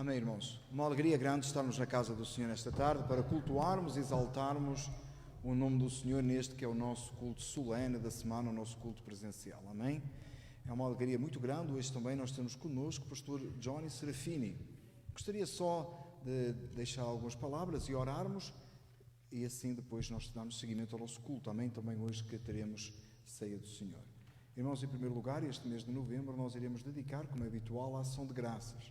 Amém, irmãos. Uma alegria grande estarmos na casa do Senhor esta tarde para cultuarmos e exaltarmos o nome do Senhor neste que é o nosso culto solene da semana, o nosso culto presencial. Amém? É uma alegria muito grande. Hoje também nós temos connosco o pastor Johnny Serafini. Gostaria só de deixar algumas palavras e orarmos e assim depois nós darmos seguimento ao nosso culto. Amém? Também hoje que teremos ceia do Senhor. Irmãos, em primeiro lugar, este mês de novembro nós iremos dedicar, como é habitual, a ação de graças.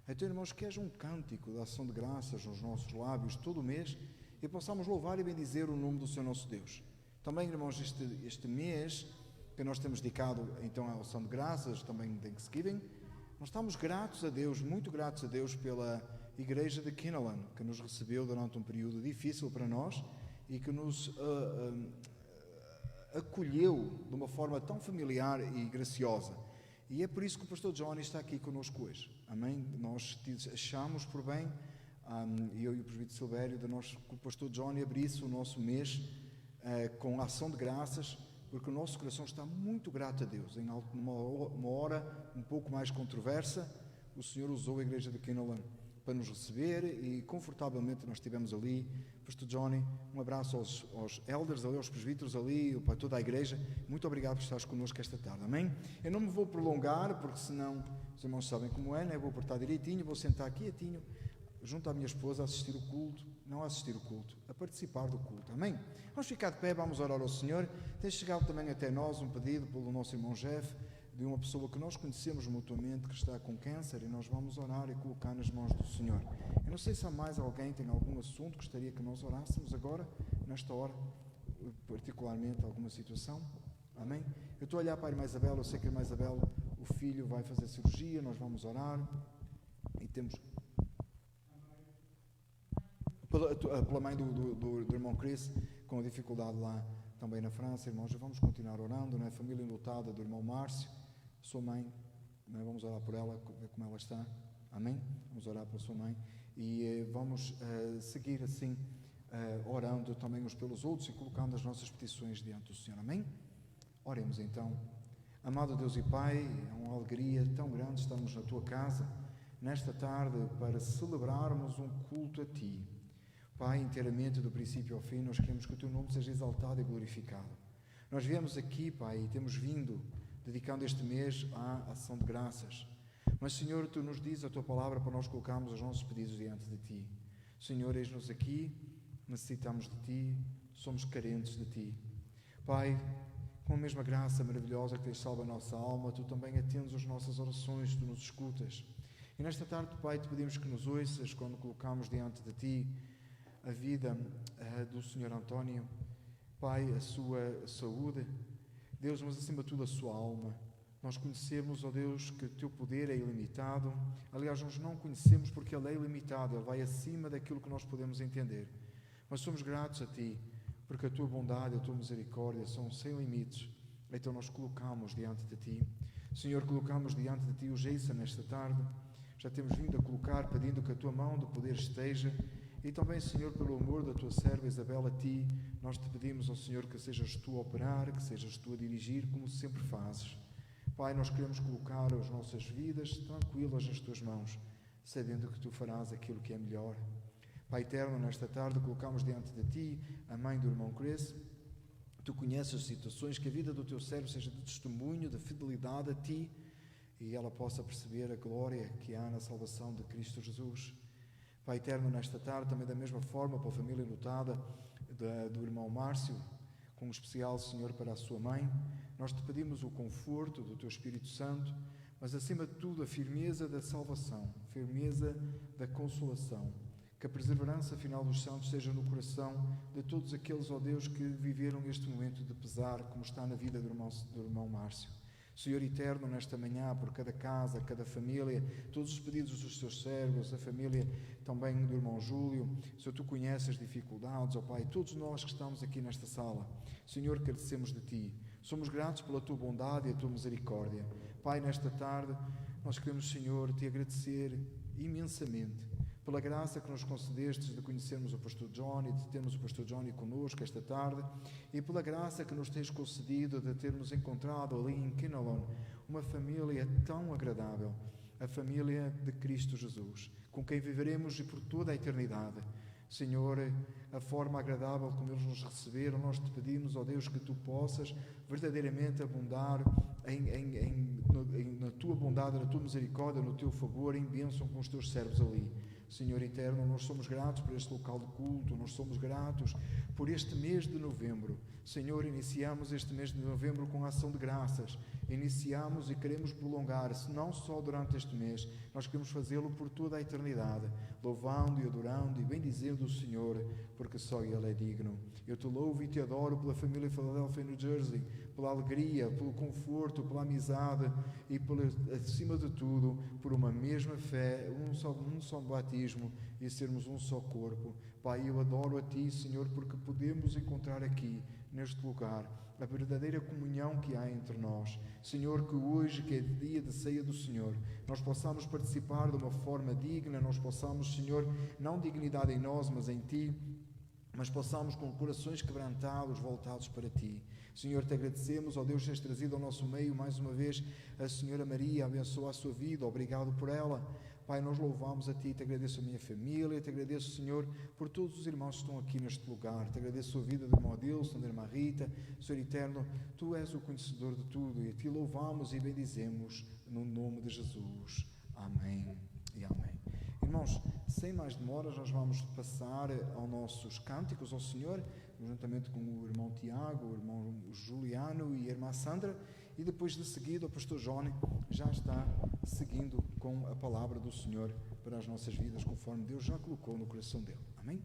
Então, irmãos, que haja um cântico de ação de graças nos nossos lábios todo o mês e possamos louvar e bendizer o nome do Senhor nosso Deus. Também, irmãos, este mês que nós temos dedicado então à ação de graças, também Thanksgiving, nós estamos gratos a Deus, muito gratos a Deus pela igreja de Kinnelon, que nos recebeu durante um período difícil para nós e que nos acolheu de uma forma tão familiar e graciosa. E é por isso que o pastor Johnny está aqui conosco hoje. Amém? Nós achamos por bem, eu e o presbítero Silvério, que o pastor Johnny abrisse o nosso mês com ação de graças, porque o nosso coração está muito grato a Deus. Numa hora um pouco mais controversa, o Senhor usou a igreja de Kinnelon para nos receber e confortavelmente nós estivemos ali. Pastor Johnny, um abraço aos elders ali, aos presbíteros ali, para toda a igreja. Muito obrigado por estares connosco esta tarde, amém? Eu não me vou prolongar, porque senão os irmãos sabem como é, né? Vou portar direitinho, vou sentar quietinho, junto à minha esposa, a assistir o culto, não a assistir o culto, a participar do culto, amém? Vamos ficar de pé, vamos orar ao Senhor. Tem chegado também até nós um pedido pelo nosso irmão Jeff, de uma pessoa que nós conhecemos mutuamente, que está com câncer, e nós vamos orar e colocar nas mãos do Senhor. Eu não sei se há mais alguém que tem algum assunto que gostaria que nós orássemos agora, nesta hora, particularmente alguma situação, amém? Eu estou a olhar para a irmã Isabel, eu sei que a irmã Isabel, o filho vai fazer cirurgia, nós vamos orar, e temos... Pela mãe do irmão Chris, com a dificuldade lá também na França, irmãos, vamos continuar orando, né? A família enlutada do irmão Márcio, sua mãe, né? Vamos orar por ela, ver como ela está, amém? Vamos orar pela sua mãe e vamos seguir assim, orando também uns pelos outros e colocando as nossas petições diante do Senhor, amém? Oremos então. Amado Deus e Pai, é uma alegria tão grande estarmos na Tua casa nesta tarde para celebrarmos um culto a Ti. Pai, inteiramente do princípio ao fim, nós queremos que o Teu nome seja exaltado e glorificado. Nós viemos aqui, Pai, e temos vindo, dedicando este mês à ação de graças. Mas, Senhor, Tu nos dizes a Tua palavra para nós colocarmos os nossos pedidos diante de Ti. Senhor, eis-nos aqui, necessitamos de Ti, somos carentes de Ti. Pai, com a mesma graça maravilhosa que Tens salvo a nossa alma, Tu também atendes as nossas orações, Tu nos escutas. E nesta tarde, Pai, Te pedimos que nos ouças quando colocamos diante de Ti a vida do Senhor António, Pai, a sua saúde, Deus, mas acima de tudo a sua alma. Nós conhecemos, ó Deus, que o Teu poder é ilimitado. Aliás, nós não conhecemos porque Ele é ilimitado, Ele vai acima daquilo que nós podemos entender. Mas somos gratos a Ti, porque a Tua bondade, a Tua misericórdia são sem limites. Então nós colocamos diante de Ti. Senhor, colocamos diante de Ti o Jason nesta tarde. Já temos vindo a colocar, pedindo que a Tua mão de poder esteja. E também, Senhor, pelo amor da Tua serva Isabel, a Ti, nós Te pedimos, ó Senhor, que sejas Tu a operar, que sejas Tu a dirigir, como sempre fazes. Pai, nós queremos colocar as nossas vidas tranquilas nas Tuas mãos, sabendo que Tu farás aquilo que é melhor. Pai eterno, nesta tarde colocamos diante de Ti a mãe do irmão Chris. Tu conheces as situações, que a vida do Teu servo seja de testemunho, de fidelidade a Ti, e ela possa perceber a glória que há na salvação de Cristo Jesus. Pai eterno, nesta tarde, também da mesma forma, para a família lutada do irmão Márcio, com um especial, Senhor, para a sua mãe, nós Te pedimos o conforto do Teu Espírito Santo, mas acima de tudo a firmeza da salvação, a firmeza da consolação, que a perseverança final dos santos seja no coração de todos aqueles, ó Deus, que viveram este momento de pesar, como está na vida do irmão Márcio. Senhor eterno, nesta manhã, por cada casa, cada família, todos os pedidos dos Teus servos, a família também do irmão Júlio, Senhor, Tu conheces as dificuldades, ó Pai, todos nós que estamos aqui nesta sala, Senhor, carecemos de Ti, somos gratos pela Tua bondade e a Tua misericórdia. Pai, nesta tarde, nós queremos, Senhor, Te agradecer imensamente pela graça que nos concedestes de conhecermos o pastor Johnny, de termos o pastor Johnny connosco esta tarde, e pela graça que nos tens concedido de termos encontrado ali em Kinnelon uma família tão agradável. a família de Cristo Jesus, com quem viveremos e por toda a eternidade. Senhor, a forma agradável como eles nos receberam, nós te pedimos, ó Deus, que tu possas verdadeiramente abundar na tua bondade, na tua misericórdia, no teu favor, em bênção com os teus servos ali. Senhor eterno, nós somos gratos por este local de culto, nós somos gratos por este mês de novembro. Senhor, iniciamos este mês de novembro com a ação de graças. Iniciamos e queremos prolongar, não só durante este mês, nós queremos fazê-lo por toda a eternidade, louvando e adorando e bendizendo o Senhor, porque só Ele é digno. Eu te louvo e te adoro pela família Philadelphia, New Jersey, pela alegria, pelo conforto, pela amizade e, acima de tudo, por uma mesma fé, um só batismo e sermos um só corpo. Pai, eu adoro a Ti, Senhor, porque podemos encontrar aqui, neste lugar, a verdadeira comunhão que há entre nós. Senhor, que hoje, que é dia de ceia do Senhor, nós possamos participar de uma forma digna, nós possamos, Senhor, não dignidade em nós, mas em Ti, mas possamos com corações quebrantados, voltados para Ti. Senhor, te agradecemos, ó Deus, teres trazido ao nosso meio mais uma vez a Senhora Maria, abençoa a sua vida, obrigado por ela. Pai, nós louvamos a Ti, te agradeço a minha família, te agradeço, Senhor, por todos os irmãos que estão aqui neste lugar, te agradeço a vida do irmão Adilson, da irmã Rita. Senhor eterno, Tu és o conhecedor de tudo e a Ti louvamos e bendizemos no nome de Jesus. Amém e amém. Irmãos, sem mais demoras, nós vamos passar aos nossos cânticos ao Senhor, juntamente com o irmão Tiago, o irmão Juliano e a irmã Sandra, e depois de seguida o pastor Johnny já está seguindo com a palavra do Senhor para as nossas vidas, conforme Deus já colocou no coração dele. Amém?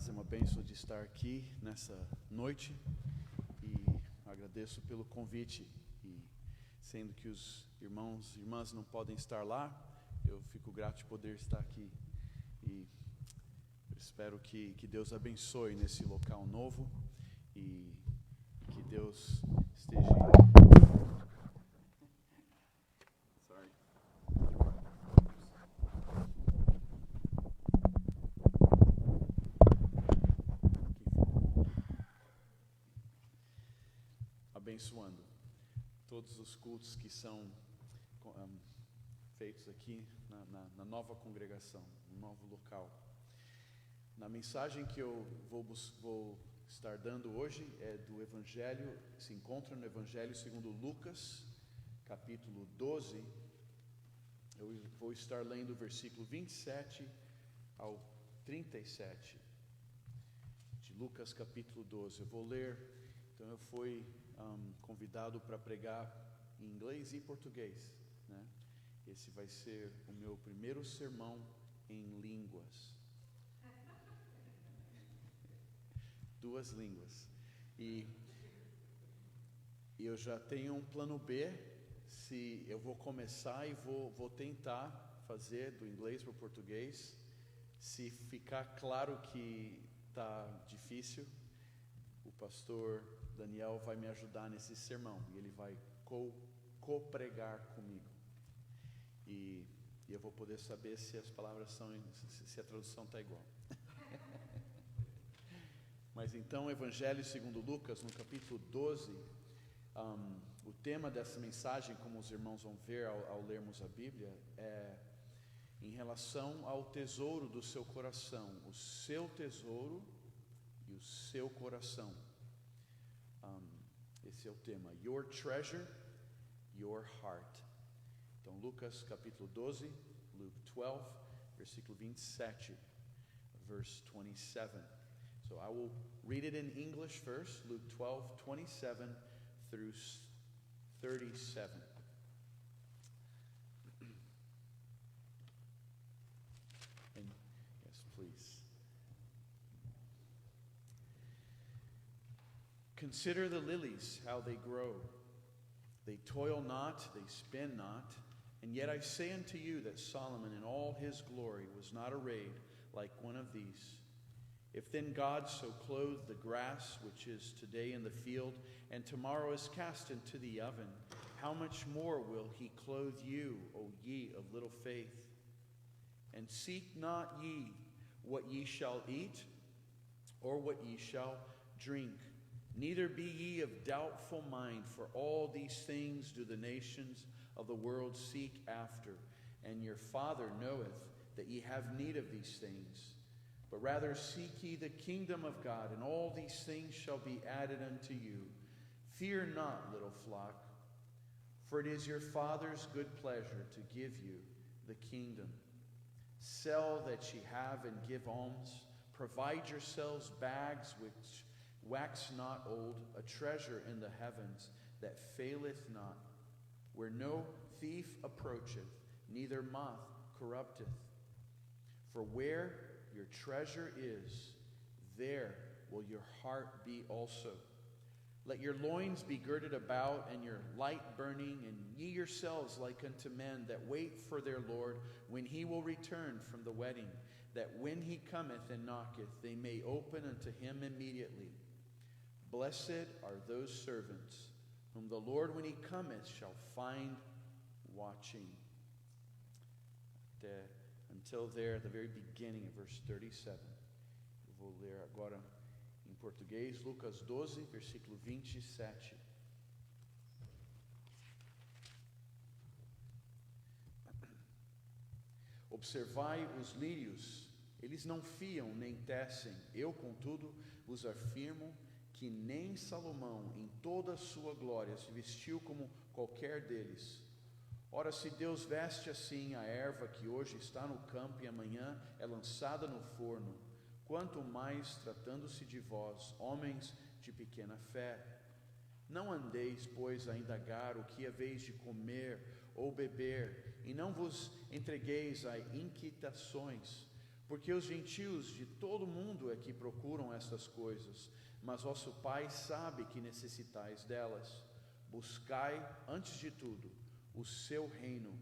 irmãs, é uma bênção de estar aqui nessa noite e agradeço pelo convite. E sendo que os irmãos e irmãs não podem estar lá, eu fico grato de poder estar aqui. E espero que Deus abençoe nesse local novo e que Deus esteja... abençoando todos os cultos que são feitos aqui na nova congregação, no novo local. Na mensagem que eu vou estar dando hoje é do Evangelho, se encontra no Evangelho segundo Lucas, capítulo 12. Eu vou estar lendo o versículo 27 ao 37 de Lucas capítulo 12. Eu vou ler, então eu fui convidado para pregar em inglês e português, né? Esse vai ser o meu primeiro sermão em línguas. Duas línguas. E eu já tenho um plano B, se eu vou começar e vou tentar fazer do inglês para o português. Se ficar claro que está difícil, o pastor Daniel vai me ajudar nesse sermão e ele vai co-pregar comigo. E eu vou poder saber se as palavras se a tradução está igual. Mas então, Evangelho segundo Lucas, no capítulo 12, o tema dessa mensagem, como os irmãos vão ver ao lermos a Bíblia, é em relação ao tesouro do seu coração, o seu tesouro e o seu coração. Esse é o tema, Your Treasure, Your Heart. Então, Lucas capítulo 12, Luke 12, versículo 27, verse 27. So I will read it in English first, Luke 12, 27 through 37. And yes, please. Consider the lilies, how they grow. They toil not, they spin not. And yet I say unto you that Solomon in all his glory was not arrayed like one of these. If then God so clothe the grass which is today in the field, and tomorrow is cast into the oven, how much more will he clothe you, O ye of little faith? And seek not ye what ye shall eat, or what ye shall drink. Neither be ye of doubtful mind, for all these things do the nations of the world seek after. And your Father knoweth that ye have need of these things. But rather seek ye the kingdom of God, and all these things shall be added unto you. Fear not, little flock, for it is your Father's good pleasure to give you the kingdom. Sell that ye have and give alms. Provide yourselves bags which wax not old, a treasure in the heavens that faileth not, where no thief approacheth, neither moth corrupteth. For where your treasure is, there will your heart be also. Let your loins be girded about, and your light burning, and ye yourselves like unto men that wait for their Lord, when he will return from the wedding, that when he cometh and knocketh, they may open unto him immediately. Blessed are those servants, whom the Lord when he cometh shall find watching. Until there, at the very beginning of verse 37. Eu vou ler agora em português, Lucas 12, versículo 27. Observai os lírios, eles não fiam nem tecem. Eu, contudo, vos afirmo que nem Salomão, em toda a sua glória, se vestiu como qualquer deles. Ora, se Deus veste assim a erva que hoje está no campo e amanhã é lançada no forno, quanto mais tratando-se de vós, homens de pequena fé. Não andeis, pois, a indagar o que haveis de comer ou beber, e não vos entregueis a inquietações, Porque os gentios de todo mundo é que procuram estas coisas, mas vosso Pai sabe que necessitais delas. Buscai, antes de tudo, o seu reino,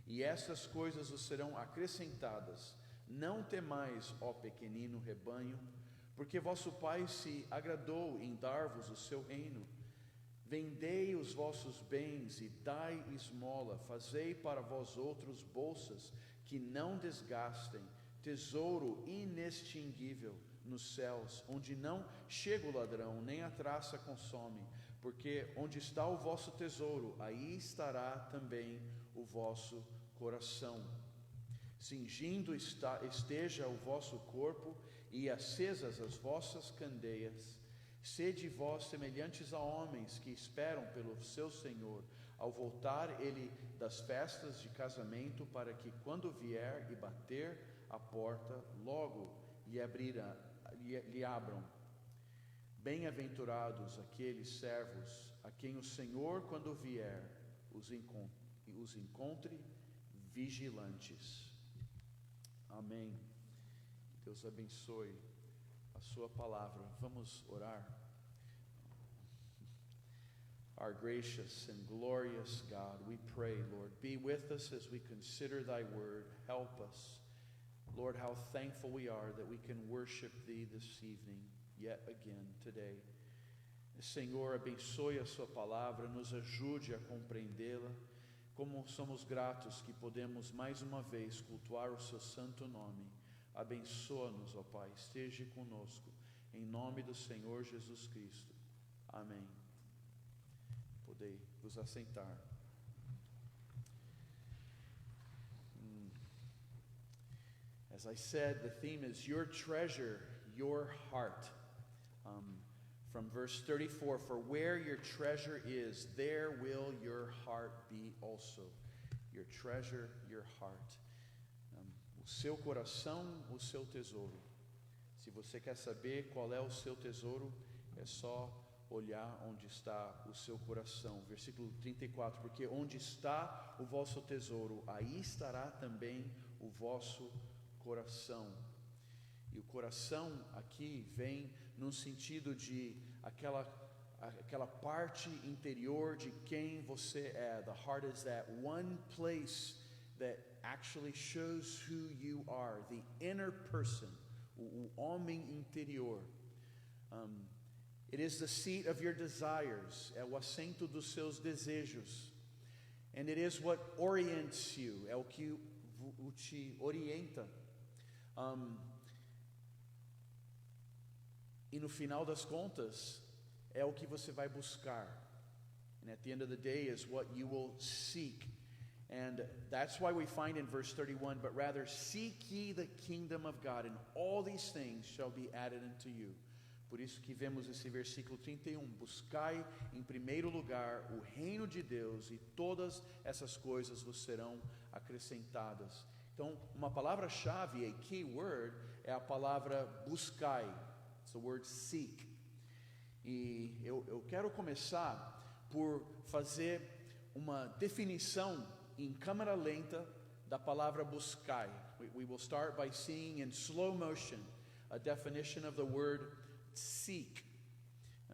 e estas coisas vos serão acrescentadas. Não temais, ó pequenino rebanho, porque vosso Pai se agradou em dar-vos o seu reino. Vendei os vossos bens e dai esmola, fazei para vós outros bolsas que não desgastem, tesouro inextinguível nos céus, onde não chega o ladrão, nem a traça consome, porque onde está o vosso tesouro, aí estará também o vosso coração. Cingindo esteja o vosso corpo e acesas as vossas candeias. Sede vós semelhantes a homens que esperam pelo seu Senhor, ao voltar ele das festas de casamento, para que quando vier e bater a porta, logo lhe abram. Bem-aventurados aqueles servos a quem o Senhor, quando vier, os encontre vigilantes. Amém. Deus abençoe a sua palavra. Vamos orar. Our gracious and glorious God, we pray, Lord, be with us as we consider thy word. Help us. Lord, how thankful we are that we can worship thee this evening, yet again today. Senhor, abençoe a sua palavra, nos ajude a compreendê-la. Como somos gratos que podemos mais uma vez cultuar o seu santo nome. Abençoa-nos, ó Pai, esteja conosco, em nome do Senhor Jesus Cristo. Amém. Podei vos assentar. As I said, the theme is your treasure, your heart. From verse 34, for where your treasure is, there will your heart be also. Your treasure, your heart. O seu coração, o seu tesouro. Se você quer saber qual é o seu tesouro, é só olhar onde está o seu coração. Versículo 34, porque onde está o vosso tesouro, aí estará também o vosso coração. E o coração aqui vem no sentido de aquela parte interior de quem você é. The heart is that one place that actually shows who you are, the inner person, o homem interior. It is the seat of your desires, é o assento dos seus desejos. And it is what orients you, é o que te orienta. E no final das contas, é o que você vai buscar. And at the end of the day is what you will seek. And that's why we find in verse 31, but rather seek ye the kingdom of God, and all these things shall be added unto you. Por isso que vemos esse versículo 31, buscai em primeiro lugar o reino de Deus, e todas essas coisas vos serão acrescentadas. Então, uma palavra-chave, a key word, é a palavra buscai. It's the word seek. E eu quero começar por fazer uma definição em câmera lenta da palavra buscai. We will start by seeing in slow motion a definition of the word seek.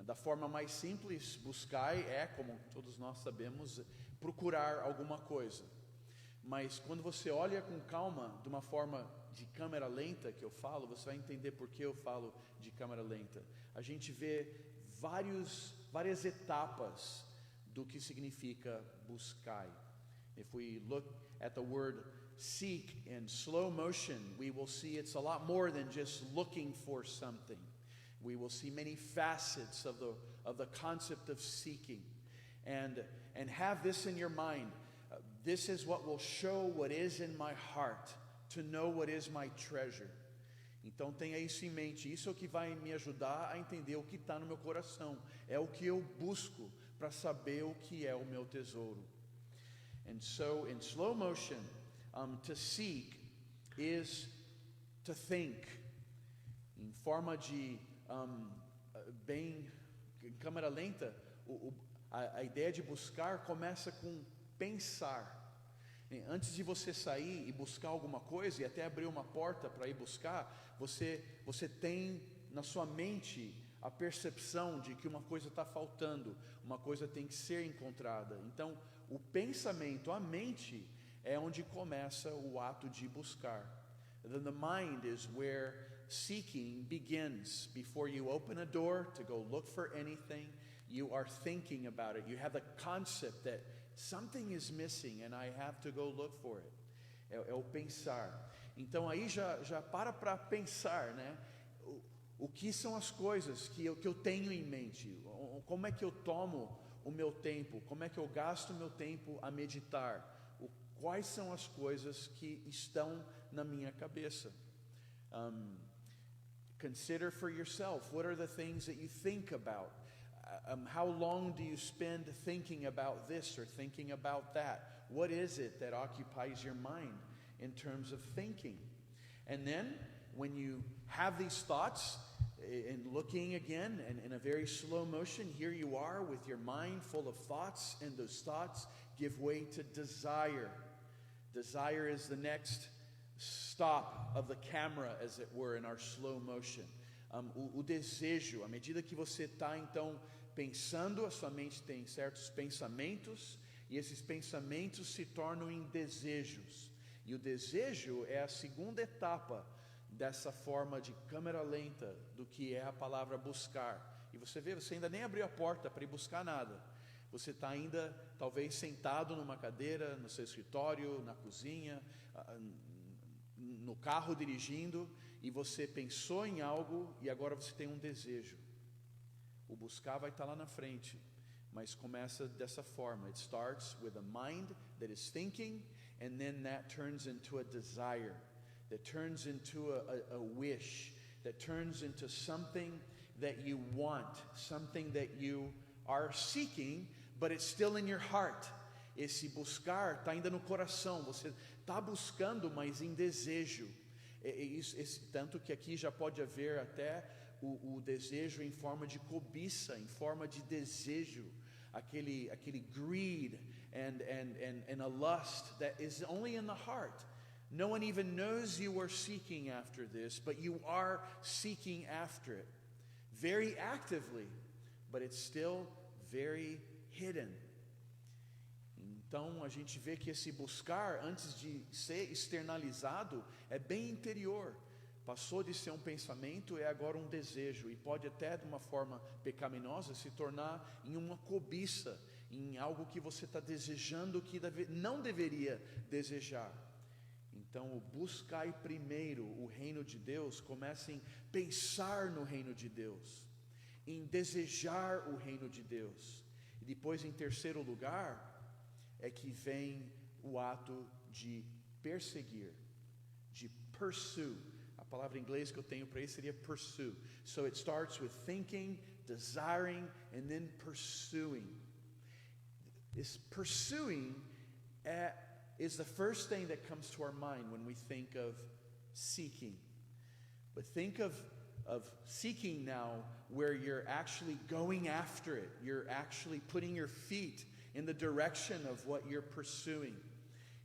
Da forma mais simples, buscai é, como todos nós sabemos, procurar alguma coisa. Mas quando você olha com calma, de uma forma de câmera lenta que eu falo, você vai entender por que eu falo de câmera lenta. A gente vê várias etapas do que significa buscai. If we look at the word seek in slow motion, we will see it's a lot more than just looking for something. We will see many facets of the concept of seeking. And have this in your mind. This is what will show what is in my heart, to know what is my treasure. Então tenha isso em mente. Isso é o que vai me ajudar a entender o que está no meu coração. É o que eu busco para saber o que é o meu tesouro. And so, in slow motion, to seek is to think. Em forma de bem em câmera lenta, a ideia de buscar começa com pensar. Antes de você sair e buscar alguma coisa, e até abrir uma porta para ir buscar, você tem na sua mente a percepção de que uma coisa está faltando, uma coisa tem que ser encontrada. Então, o pensamento, a mente, é onde começa o ato de buscar. The mind is where seeking begins. Before you open a door to go look for anything, you are thinking about it. You have the concept that something is missing and I have to go look for it. É o pensar. Então aí já para pensar, né? O que são as coisas que eu tenho em mente? Como é que eu tomo o meu tempo? Como é que eu gasto o meu tempo a meditar? Quais são as coisas que estão na minha cabeça? Consider for yourself, what are the things that you think about? How long do you spend thinking about this or thinking about that? What is it that occupies your mind in terms of thinking? And then, when you have these thoughts, and looking again, and in a very slow motion, here you are with your mind full of thoughts, and those thoughts give way to desire. Desire is the next stop of the camera, as it were, in our slow motion. O desejo, à medida que você está então pensando, a sua mente tem certos pensamentos, e esses pensamentos se tornam em desejos. E o desejo é a segunda etapa dessa forma de câmera lenta do que é a palavra buscar. E você vê, você ainda nem abriu a porta para ir buscar nada. Você está ainda, talvez, sentado numa cadeira, no seu escritório, na cozinha, no carro dirigindo, e você pensou em algo e agora você tem um desejo. O buscar vai estar lá na frente, mas começa dessa forma. It starts with a mind that is thinking, and then that turns into a desire, that turns into a wish, that turns into something that you want, something that you are seeking, but it's still in your heart. Esse buscar está ainda no coração, você está buscando, mas em desejo. Tanto que aqui já pode haver até o desejo em forma de cobiça, em forma de desejo, aquele greed and a lust that is only in the heart. No one even knows you are seeking after this, but you are seeking after it very actively, but it's still very hidden. Então a gente vê que esse buscar, antes de ser externalizado, é bem interior. Passou de ser um pensamento, é agora um desejo, e pode até de uma forma pecaminosa se tornar em uma cobiça, em algo que você está desejando que não deveria desejar. Então o buscar primeiro o reino de Deus começa em pensar no reino de Deus, em desejar o reino de Deus. E depois, em terceiro lugar, é que vem o ato de perseguir, de pursue. A palavra em inglês que eu tenho para isso seria pursue. So it starts with thinking, desiring, and then pursuing. This pursuing is the first thing that comes to our mind when we think of seeking. But think of seeking now where you're actually going after it. You're actually putting your feet in the direction of what you're pursuing.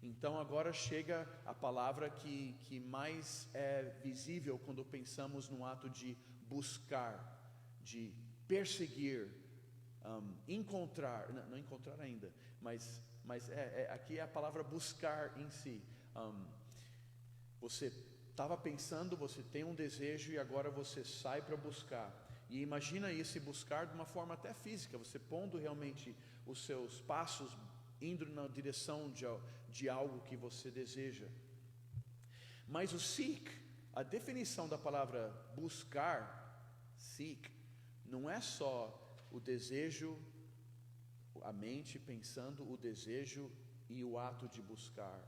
Então agora chega a palavra que mais é visível quando pensamos no ato de buscar, de perseguir, encontrar, não encontrar ainda, mas aqui é a palavra buscar em si. Você estava pensando, você tem um desejo e agora você sai para buscar. E imagina esse buscar de uma forma até física, você pondo realmente os seus passos, indo na direção de algo que você deseja. Mas o seek, a definição da palavra buscar, seek, não é só o desejo, a mente pensando o desejo e o ato de buscar,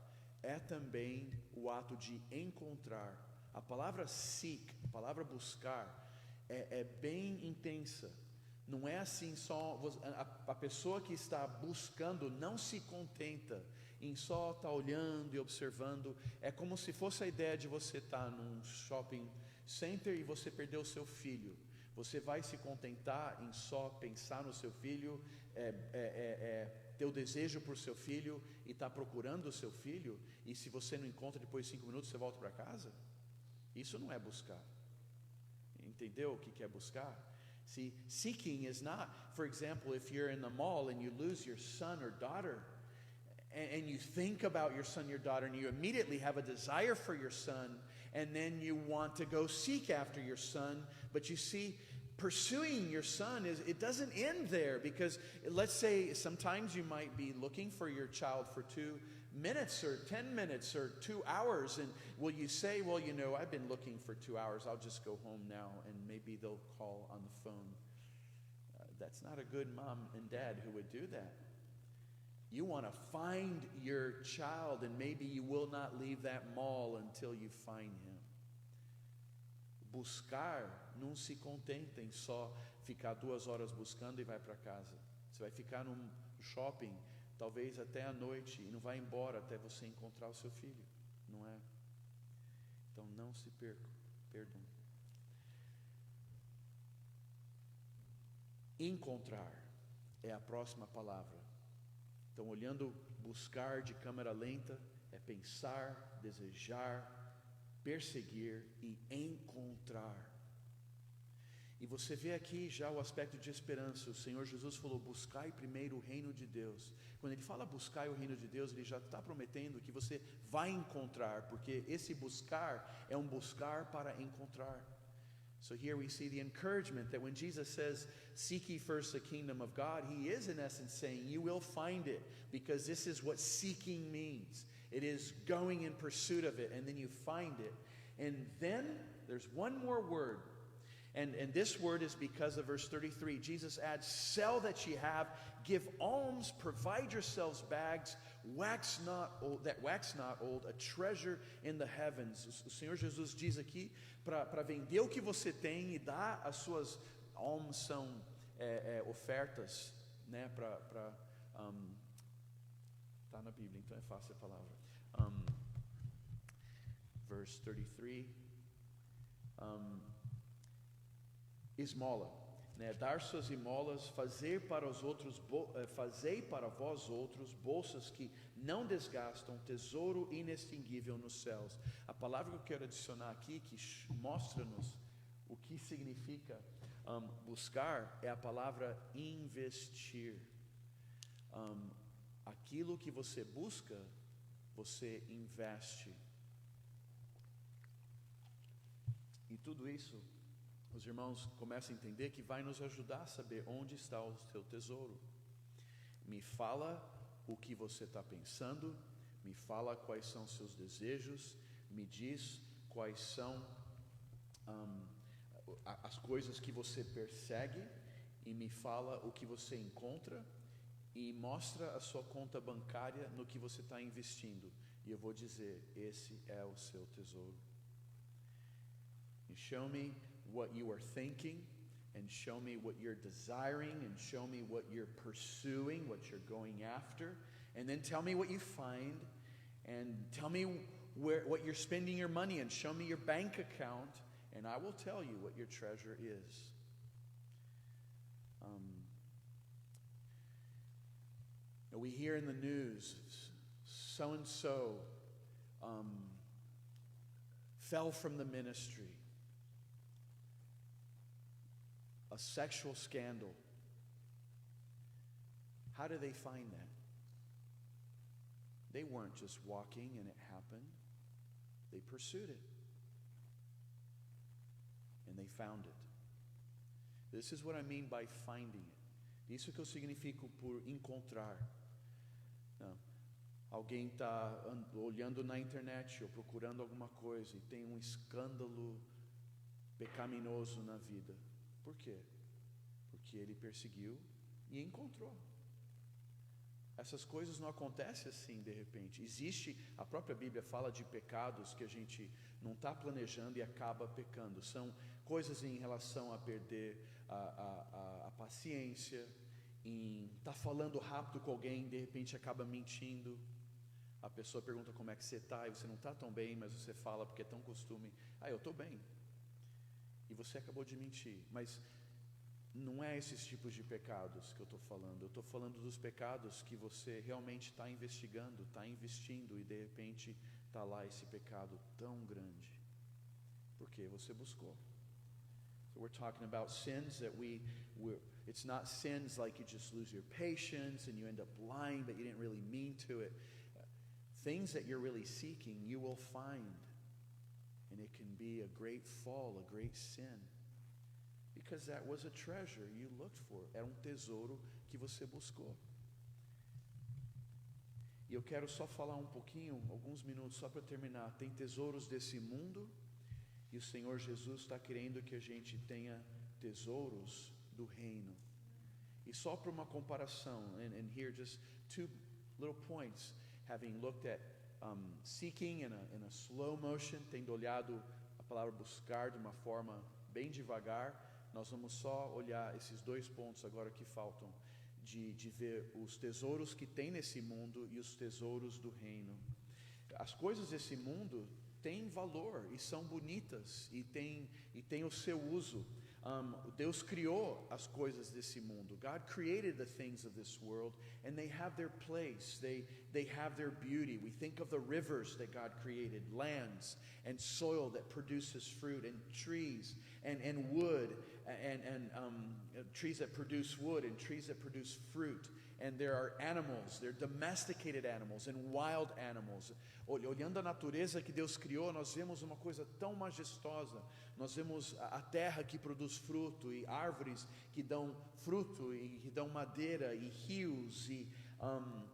é também o ato de encontrar. A palavra seek, a palavra buscar, é bem intensa. Não é assim só, a pessoa que está buscando não se contenta em só estar olhando e observando. É como se fosse a ideia de você estar num shopping center e você perdeu o seu filho. Você vai se contentar em só pensar no seu filho, teu desejo por seu filho e está procurando o seu filho, e se você não encontra depois de 5 minutos, você volta para casa? Isso não é buscar. Entendeu o que é buscar? See, seeking is not, for example, if you're in the mall and you lose your son or daughter, and you think about your son, your daughter, and you immediately have a desire for your son, and then you want to go seek after your son, but you see, pursuing your son it doesn't end there, because let's say sometimes you might be looking for your child for 2 minutes or 10 minutes or 2 hours, and will you say, well, you know, I've been looking for 2 hours, I'll just go home now, and maybe they'll call on the phone. That's not a good mom and dad who would do that. You want to find your child, and maybe you will not leave that mall until you find him. Buscar, não se contentem só ficar 2 horas buscando e vai para casa. Você vai ficar num shopping, talvez até a noite, e não vai embora até você encontrar o seu filho, não é? Então não se percam, perdão. Encontrar é a próxima palavra. Então, olhando, buscar de câmera lenta é pensar, desejar, perseguir e encontrar. E você vê aqui já o aspecto de esperança. O Senhor Jesus falou: buscai primeiro o reino de Deus. Quando ele fala buscai o reino de Deus, ele já está prometendo que você vai encontrar, porque esse buscar é um buscar para encontrar. So here we see the encouragement that when Jesus says, seek ye first the kingdom of God, he is in essence saying, you will find it, because this is what seeking means. It is going in pursuit of it, and then you find it. And then there's one more word, and this word is because of verse 33. Jesus adds, sell that ye have, give alms, provide yourselves bags, wax not old, a treasure in the heavens. O Senhor Jesus diz aqui para vender o que você tem e dar as suas almas, são ofertas, né, está na Bíblia, então é fácil a palavra. Verse 33, esmola, né, dar suas esmolas, fazei para vós outros bolsas que não desgastam, tesouro inextinguível nos céus. A palavra que eu quero adicionar aqui, que mostra-nos o que significa buscar, é a palavra investir. Aquilo que você busca, você investe. E tudo isso, os irmãos começam a entender que vai nos ajudar a saber onde está o seu tesouro. Me fala o que você está pensando, me fala quais são os seus desejos, me diz quais são as coisas que você persegue, e me fala o que você encontra, e mostra a sua conta bancária no que você está investindo, e eu vou dizer, esse é o seu tesouro. And show me what you are thinking, and show me what you're desiring, and show me what you're pursuing, what you're going after, and then tell me what you find, and tell me what you're spending your money, and show me your bank account, and I will tell you what your treasure is. We hear in the news, so-and-so fell from the ministry. A sexual scandal. How do they find that? They weren't just walking and it happened. They pursued it. And they found it. This is what I mean by finding it. Isso que eu significo por encontrar. Não. Alguém está olhando na internet ou procurando alguma coisa e tem um escândalo pecaminoso na vida. Por quê? Porque ele perseguiu e encontrou. Essas coisas não acontecem assim de repente. Existe, a própria Bíblia fala de pecados que a gente não está planejando e acaba pecando. São coisas em relação a perder a paciência, em estar falando rápido com alguém, de repente acaba mentindo. A pessoa pergunta como é que você está, e você não está tão bem, mas você fala porque é tão costume. Eu estou bem. E você acabou de mentir. Mas não é esses tipos de pecados que eu estou falando. Eu estou falando dos pecados que você realmente está investigando, está investindo, e de repente está lá esse pecado tão grande, porque você buscou. So we're talking about sins that it's not sins like you just lose your patience and you end up lying but you didn't really mean to it. Things that you're really seeking, you will find. And it can be a great fall, a great sin. Because that was a treasure you looked for. Era tesouro que você buscou. E eu quero só falar um pouquinho, alguns minutos, só para terminar. Tem tesouros desse mundo, e o Senhor Jesus está querendo que a gente tenha tesouros do reino. E só para uma comparação, and here just 2 little points, having looked at seeking in a slow motion, tendo olhado a palavra buscar de uma forma bem devagar, nós vamos só olhar esses 2 pontos agora que faltam, de ver os tesouros que tem nesse mundo e os tesouros do reino. As coisas desse mundo têm valor e são bonitas e tem o seu uso. Deus criou as coisas desse mundo. God created the things of this world, and they have their place. They have their beauty. We think of the rivers that God created, lands and soil that produces fruit, and trees and wood, and trees that produce wood and trees that produce fruit. And there are animals, they're domesticated animals and wild animals. Olhando a natureza que Deus criou, nós vemos uma coisa tão majestosa. Nós vemos a terra que produz fruto, e árvores que dão fruto e que dão madeira, e rios, e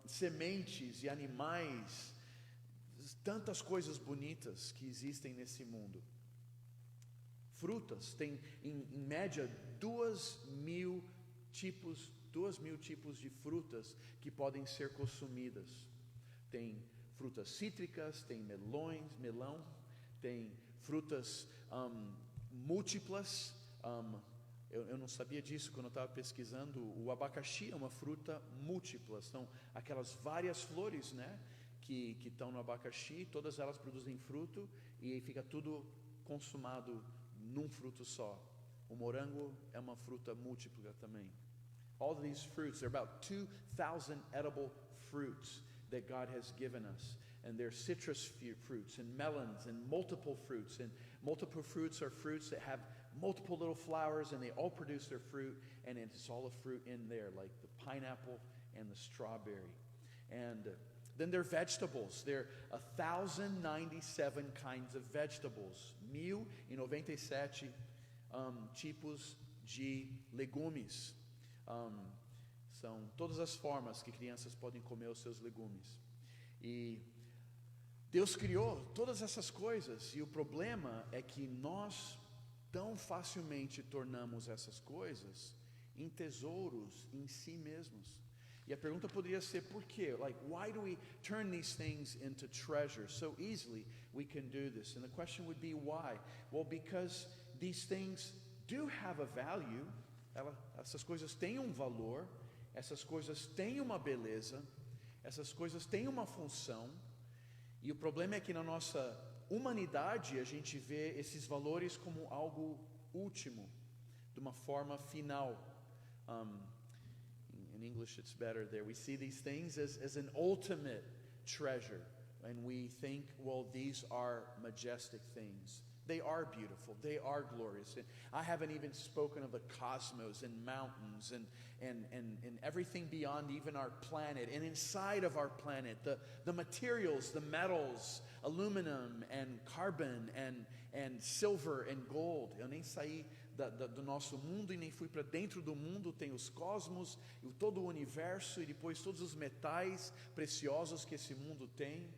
sementes, e animais. Tantas coisas bonitas que existem nesse mundo. Frutas, tem em média 2.000 tipos de frutas que podem ser consumidas. Tem frutas cítricas, tem melão, tem frutas múltiplas. Eu não sabia disso quando eu estava pesquisando. O abacaxi é uma fruta múltipla. São aquelas várias flores, né, que estão no abacaxi. Todas elas produzem fruto e fica tudo consumado num fruto só. O morango é uma fruta múltipla também. All of these fruits, there are about 2,000 edible fruits that God has given us. And they're citrus fruits and melons and multiple fruits. And multiple fruits are fruits that have multiple little flowers, and they all produce their fruit, and it's all a fruit in there, like the pineapple and the strawberry. And then there are vegetables. There are 1,097 kinds of vegetables. 1.097 tipos de legumes. São todas as formas que crianças podem comer os seus legumes. E Deus criou todas essas coisas, e o problema é que nós tão facilmente tornamos essas coisas em tesouros em si mesmos. E a pergunta poderia ser por quê? Like, why do we turn these things into treasures so easily? We can do this. And the question would be why? Well, because these things do have a value. Essas coisas têm um valor, essas coisas têm uma beleza, essas coisas têm uma função. E o problema é que na nossa humanidade a gente vê esses valores como algo último, de uma forma final. In English it's better there. We see these things as an ultimate treasure, and we think, well, these are majestic things. They are beautiful. They are glorious. And I haven't even spoken of the cosmos and mountains and everything beyond even our planet and inside of our planet. The materials, the metals, aluminum and carbon and silver and gold. Eu nem saí do nosso mundo e nem fui para dentro do mundo. Tem os cosmos, todo o universo e depois todos os metais preciosos que esse mundo tem.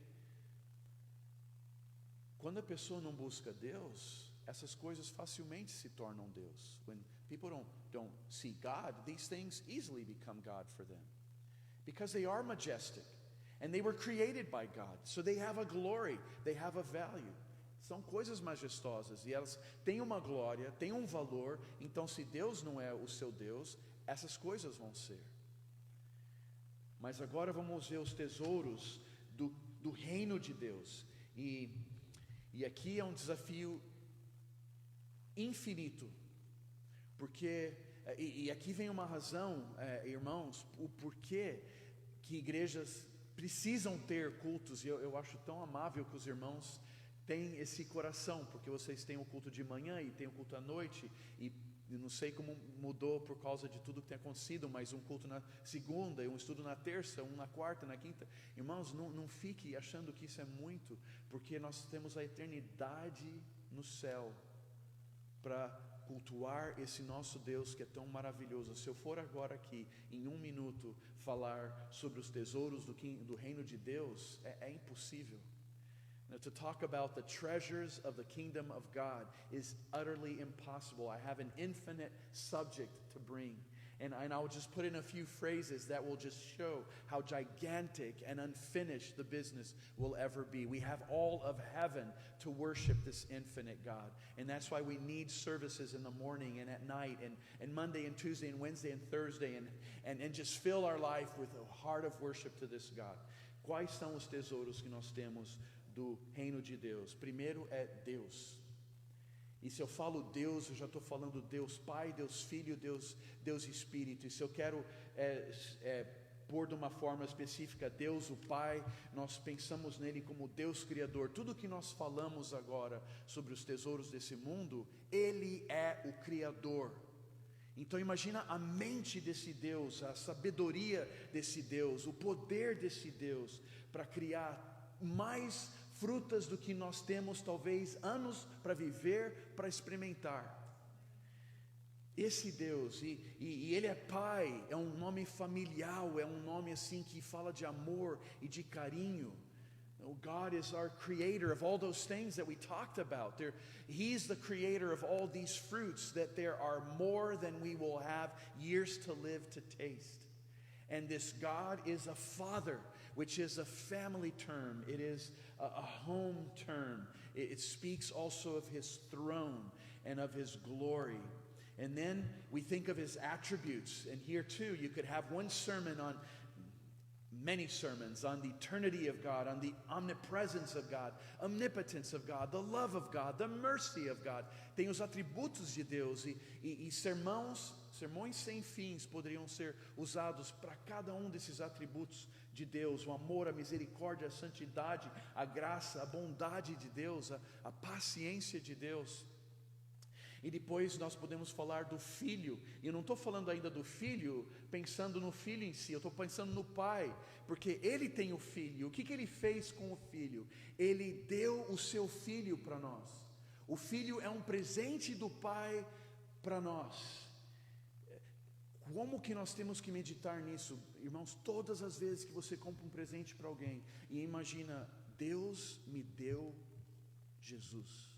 Quando a pessoa não busca Deus, essas coisas facilmente se tornam Deus. When people don't see God, these things easily become God for them. Because they are majestic, and they were created by God. So they have a glory, they have a value. São coisas majestosas, e elas têm uma glória, têm um valor. Então, se Deus não é o seu Deus, essas coisas vão ser. Mas agora vamos ver os tesouros do reino de Deus. E aqui é um desafio infinito, porque e aqui vem uma razão, irmãos, o porquê que igrejas precisam ter cultos. E eu acho tão amável que os irmãos têm esse coração, porque vocês têm o culto de manhã e tem o culto à noite, e não sei como mudou por causa de tudo que tem acontecido, mas um culto na segunda, e um estudo na terça, um na quarta, na quinta. Irmãos, não fique achando que isso é muito, porque nós temos a eternidade no céu para cultuar esse nosso Deus que é tão maravilhoso. Se eu for agora aqui, em 1 minuto, falar sobre os tesouros do reino de Deus, é impossível. Now, to talk about the treasures of the kingdom of God is utterly impossible. I have an infinite subject to bring. And I'll just put in a few phrases that will just show how gigantic and unfinished the business will ever be. We have all of heaven to worship this infinite God. And that's why we need services in the morning and at night and Monday and Tuesday and Wednesday and Thursday and just fill our life with a heart of worship to this God. Quais são os tesouros que nós temos do reino de Deus? Primeiro é Deus. E se eu falo Deus, eu já estou falando Deus Pai, Deus Filho, Deus Espírito. E se eu quero pôr de uma forma específica Deus o Pai, nós pensamos nele como Deus Criador. Tudo que nós falamos agora sobre os tesouros desse mundo, ele é o Criador. Então imagina a mente desse Deus, a sabedoria desse Deus, o poder desse Deus para criar mais frutas do que nós temos, talvez anos para viver, para experimentar. Esse Deus, e Ele é Pai, é um nome familiar, é um nome assim que fala de amor e de carinho. God is our creator of all those things that we talked about. He's the creator of all these fruits, that there are more than we will have years to live to taste. And this God is a Father, which is a family term. It is a home term. It speaks also of His throne and of His glory. And then we think of His attributes. And here too, you could have one sermon on, many sermons on the eternity of God, on the omnipresence of God, omnipotence of God, the love of God, the mercy of God. Tem os atributos de Deus e sermões sem fins poderiam ser usados para cada desses atributos de Deus: o amor, a misericórdia, a santidade, a graça, a bondade de Deus, a paciência de Deus. E depois nós podemos falar do Filho. E eu não estou falando ainda do Filho pensando no Filho em si, eu estou pensando no Pai, porque Ele tem o Filho. O que Ele fez com o Filho? Ele deu o seu Filho para nós. O Filho é um presente do Pai para nós. Como que nós temos que meditar nisso? Irmãos, todas as vezes que você compra um presente para alguém e imagina, Deus me deu Jesus.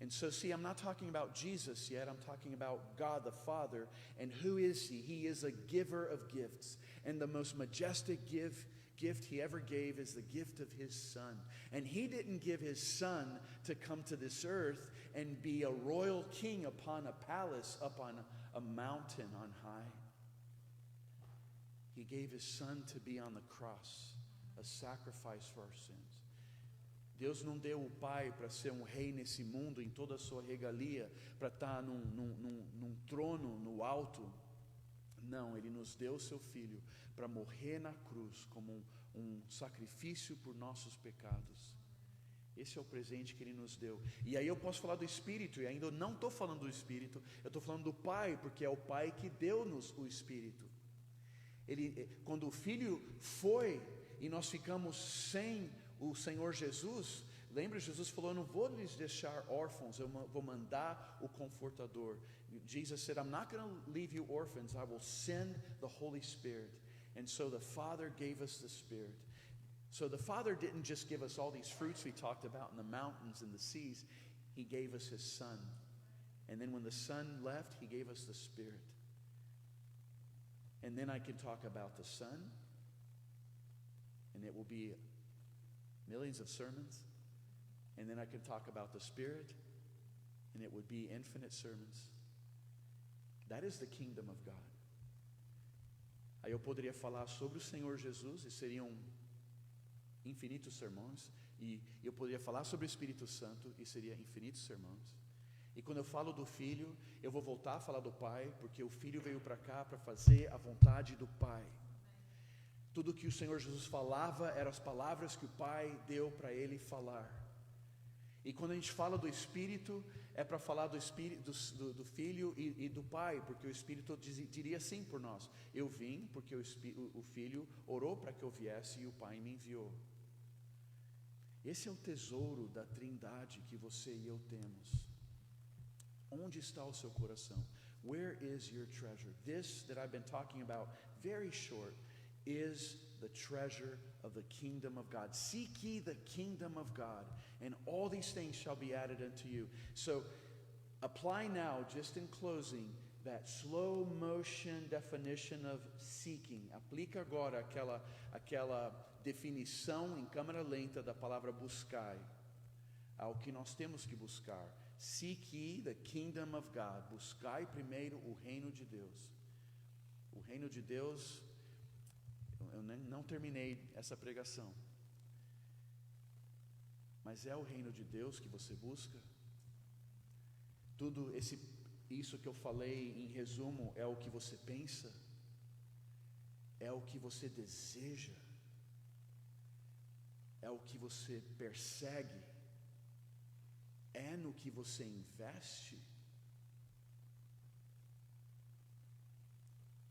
And so see, I'm not talking about Jesus yet, I'm talking about God the Father. And who is He? He is a giver of gifts. And the most majestic gift He ever gave is the gift of His Son. And He didn't give His Son to come to this earth and be a royal king upon a palace up on a mountain on high. He gave His Son to be on the cross, a sacrifice for our sins. Deus não deu o Pai para ser um rei nesse mundo em toda a sua regalia, para estar num trono no alto. Não, Ele nos deu o seu Filho para morrer na cruz como um sacrifício por nossos pecados. Esse é o presente que Ele nos deu. E aí eu posso falar do Espírito, e ainda eu não estou falando do Espírito, eu estou falando do Pai, porque é o Pai que deu-nos o Espírito. Quando o Filho foi e nós ficamos sem o Senhor Jesus, lembra, Jesus falou, eu não vou lhes deixar órfãos, eu vou mandar o Confortador. Jesus said, I'm not going to leave you orphans, I will send the Holy Spirit. And so the Father gave us the Spirit. So the Father didn't just give us all these fruits we talked about in the mountains and the seas, He gave us His Son. And then when the Son left, He gave us the Spirit. And then I can talk about the Son, and it will be millions of sermons. And then I can talk about the Spirit, and it would be infinite sermons. That is the kingdom of God. Aí eu poderia falar sobre o Senhor Jesus, e seriam infinitos sermões. E eu poderia falar sobre o Espírito Santo, e seria infinitos sermões. E quando eu falo do Filho, eu vou voltar a falar do Pai, porque o Filho veio para cá para fazer a vontade do Pai. Tudo que o Senhor Jesus falava eram as palavras que o Pai deu para Ele falar. E quando a gente fala do Espírito, é para falar do Espírito, do Filho e do Pai, porque o Espírito diria assim por nós: eu vim porque o Filho orou para que eu viesse e o Pai me enviou. Esse é o tesouro da Trindade que você e eu temos. Onde está o seu coração? Where is your treasure? This that I've been talking about, very short, is the treasure of the kingdom of God. Seek ye the kingdom of God, and all these things shall be added unto you. So, apply now, just in closing, that slow motion definition of seeking. Aplica agora aquela definição em câmera lenta da palavra buscar ao que nós temos que buscar. Seek ye the kingdom of God. Buscai primeiro o reino de Deus. O reino de Deus, eu não terminei essa pregação, mas é o reino de Deus que você busca? Tudo isso que eu falei em resumo é o que você pensa? É o que você deseja? É o que você persegue? É no que você investe?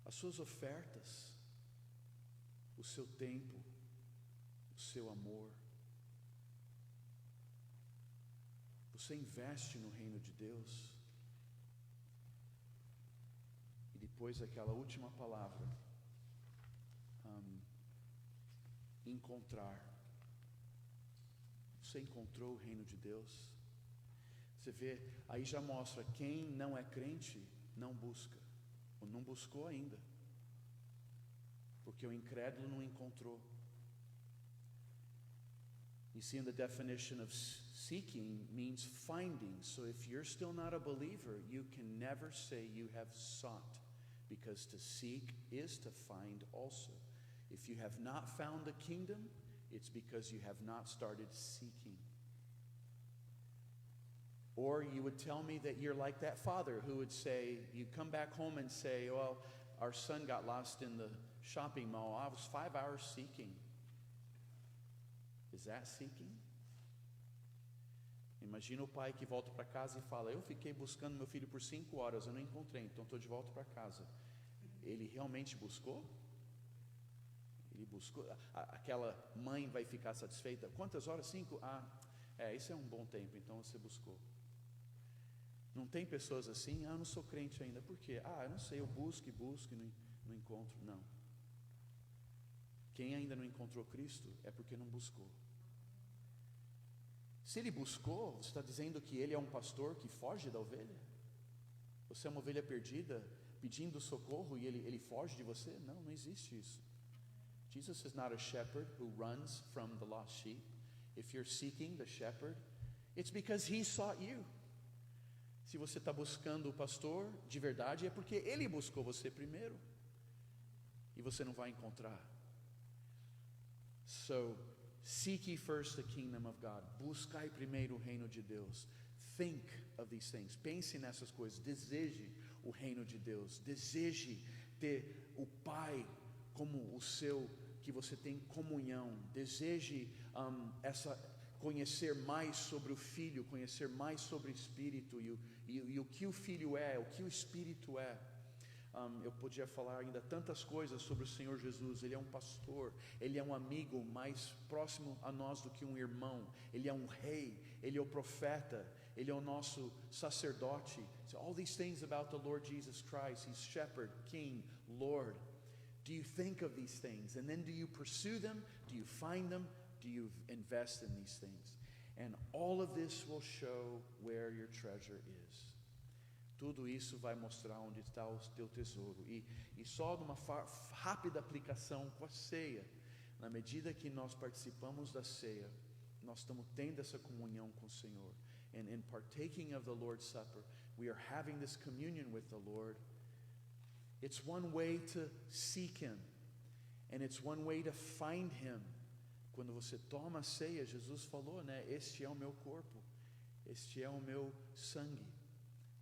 As suas ofertas, o seu tempo, o seu amor, você investe no reino de Deus? E depois aquela última palavra, encontrar. Você encontrou o reino de Deus? Você vê, aí já mostra, quem não é crente não busca, ou não buscou ainda, porque o incrédulo não encontrou. You see, the definition of seeking means finding. So if you're still not a believer, you can never say you have sought, because to seek is to find also. If you have not found the kingdom, it's because you have not started seeking. Or you would tell me that you're like that father who would say, you come back home and say, well, our son got lost in the shopping mall. I was 5 hours seeking. Is that seeking? Imagina o pai que volta para casa e fala, eu fiquei buscando meu filho por 5 horas, eu não encontrei, então estou de volta para casa. Ele realmente buscou? Ele buscou? Aquela mãe vai ficar satisfeita? Quantas horas? 5? Isso é um bom tempo, então você buscou. Não tem pessoas assim, eu não sou crente ainda, por quê? Eu não sei, eu busco e não encontro. Não. Quem ainda não encontrou Cristo é porque não buscou. Se ele buscou, você está dizendo que ele é um pastor que foge da ovelha? Você é uma ovelha perdida, pedindo socorro e ele foge de você? Não, não existe isso. Jesus is not a shepherd who runs from the lost sheep. If you're seeking the shepherd, it's because he sought you. Se você está buscando o pastor de verdade, é porque ele buscou você primeiro. E você não vai encontrar. So, seek ye first the kingdom of God. Buscai primeiro o reino de Deus. Think of these things. Pense nessas coisas. Deseje o reino de Deus. Deseje ter o Pai como o seu, que você tem comunhão. Deseje conhecer mais sobre o Filho, conhecer mais sobre o Espírito e o que o Filho é, o que o Espírito é. Eu podia falar ainda tantas coisas sobre o Senhor Jesus. Ele é um pastor, Ele é um amigo mais próximo a nós do que um irmão. Ele é um rei, Ele é o profeta, Ele é o nosso sacerdote. So all these things about the Lord Jesus Christ. He's shepherd, king, Lord. Do you think of these things? And then do you pursue them? Do you find them? Do you invest in these things? And all of this will show where your treasure is. Tudo isso vai mostrar onde está o teu tesouro. E só numa rápida aplicação com a ceia, na medida que nós participamos da ceia, nós estamos tendo essa comunhão com o Senhor. And in partaking of the Lord's Supper, we are having this communion with the Lord. It's one way to seek Him, and it's one way to find Him. Quando você toma a ceia, Jesus falou, né? Este é o meu corpo, este é o meu sangue.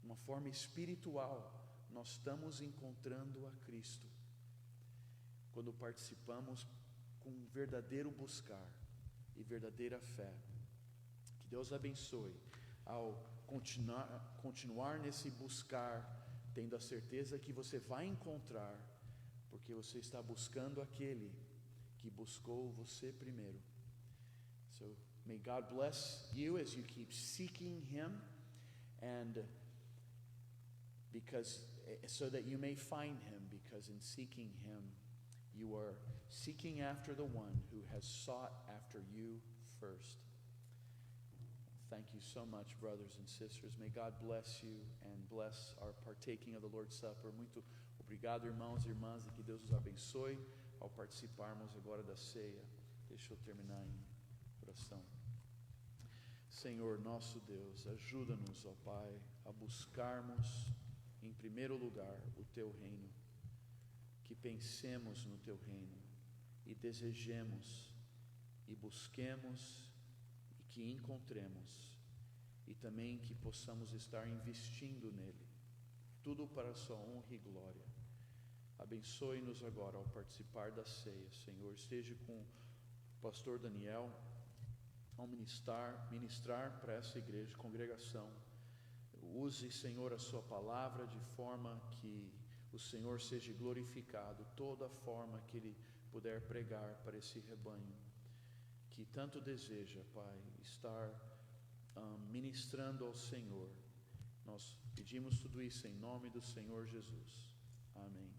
uma forma espiritual, nós estamos encontrando a Cristo quando participamos com um verdadeiro buscar e verdadeira fé. Que Deus abençoe ao continuar nesse buscar, tendo a certeza que você vai encontrar, porque você está buscando aquele que buscou você primeiro. So may God bless you as you keep seeking Him, and so that you may find Him, because in seeking Him you are seeking after the one who has sought after you first. Thank you so much, brothers and sisters. May God bless you and bless our partaking of the Lord's Supper. Muito obrigado, irmãos e irmãs, e que Deus os abençoe ao participarmos agora da ceia. Deixa eu terminar em oração. Senhor, nosso Deus, ajuda-nos, ó Pai, a buscarmos em primeiro lugar o Teu reino, que pensemos no Teu reino e desejemos e busquemos e que encontremos, e também que possamos estar investindo nele, tudo para a Sua honra e glória. Abençoe-nos agora ao participar da ceia, Senhor. Esteja com o pastor Daniel ao ministrar para essa igreja, congregação. Use, Senhor, a Sua palavra de forma que o Senhor seja glorificado, toda a forma que Ele puder pregar para esse rebanho, que tanto deseja, Pai, estar ministrando ao Senhor. Nós pedimos tudo isso em nome do Senhor Jesus. Amém.